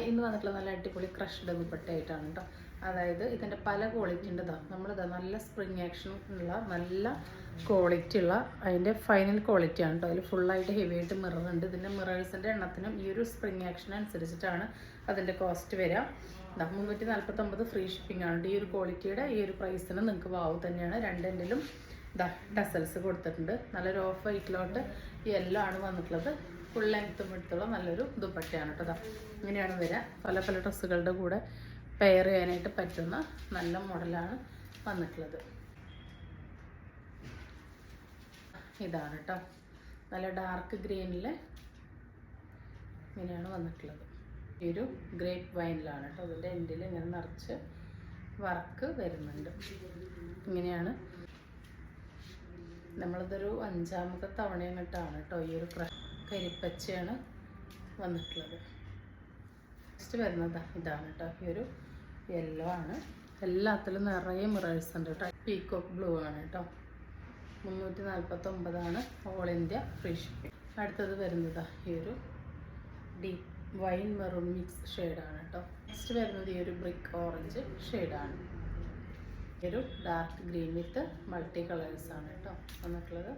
ഇന്ന് വന്നിട്ടുള്ള നല്ല അടിപൊളി ക്രഷ്ഡ് ദുപ്പട്ടയായിട്ടാണ് കേട്ടോ. അതായത് ഇതിൻ്റെ പല ക്വാളിറ്റി ഉണ്ട്. നമ്മളിതാ നല്ല സ്പ്രിങ് ആക്ഷൻ ഉള്ള നല്ല ക്വാളിറ്റി ഉള്ള അതിൻ്റെ ഫൈനൽ ക്വാളിറ്റിയാണ് കേട്ടോ. അതിൽ ഫുള്ളായിട്ട് ഹെവി ആയിട്ട് മിറർ ഉണ്ട്. ഇതിൻ്റെ മിറേഴ്സിൻ്റെ എണ്ണത്തിനും ഈ ഒരു സ്പ്രിങ് ആക്ഷൻ അനുസരിച്ചിട്ടാണ് അതിൻ്റെ കോസ്റ്റ് വരിക. 349 ഫ്രീ ഷിപ്പിംഗ് ആണ്. ഈ ഒരു ക്വാളിറ്റിയുടെ ഈ ഒരു പ്രൈസിന് നിങ്ങൾക്ക് വാവ് തന്നെയാണ്. രണ്ടെങ്കിലും ടസൽസ് കൊടുത്തിട്ടുണ്ട്. നല്ലൊരു ഓഫ് വൈറ്റിലോട്ട് യെല്ലോ ആണ് വന്നിട്ടുള്ളത്. ഫുൾ ലെങ്ത്തും എടുത്തുള്ള നല്ലൊരു ദുപ്പട്ടയാണ് കേട്ടോ. ഇങ്ങനെയാണ് വരിക. പല പല ഡ്രസ്സുകളുടെ കൂടെ പെയർ ചെയ്യാനായിട്ട് പറ്റുന്ന നല്ല മോഡലാണ് വന്നിട്ടുള്ളത്. ഇതാണ് കേട്ടോ, നല്ല ഡാർക്ക് ഗ്രീനിൽ ഇങ്ങനെയാണ് വന്നിട്ടുള്ളത്. ഈ ഒരു ഗ്രേപ്പ് വൈനിലാണ് കേട്ടോ. അതിൻ്റെ എൻഡിൽ ഇങ്ങനെ നിറച്ച് വർക്ക് വരുന്നുണ്ട്. ഇങ്ങനെയാണ്. നമ്മളിതൊരു 5ാമത്തെ തവണയായിട്ടാണ് കേട്ടോ ഈ ഒരു കരിപ്പച്ചയാണ് വന്നിട്ടുള്ളത്. നെക്സ്റ്റ് വരുന്നത് ഇതാണ് കേട്ടോ. ഈ ഒരു യെല്ലോ ആണ്. എല്ലാത്തിലും നിറയെ മിറേഴ്സ് ഉണ്ട് കേട്ടോ. പീകോക്ക് ബ്ലൂ ആണ് കേട്ടോ. 349 ഓൾ ഇന്ത്യ ഫ്രീ ഷിപ്പിംഗ്. അടുത്തത് വരുന്നത് ഈ ഒരു ഡീപ്പ് വൈൻ മെറൂൺ മിക്സ് ഷെയ്ഡാണ് കേട്ടോ. നെക്സ്റ്റ് വരുന്നത് ഈ ഒരു ബ്രിക്ക് ഓറഞ്ച് ഷെയ്ഡാണ്. ഈ ഒരു ഡാർക്ക് ഗ്രീൻ വിത്ത് മൾട്ടി കളേഴ്സാണ് കേട്ടോ വന്നിട്ടുള്ളത്.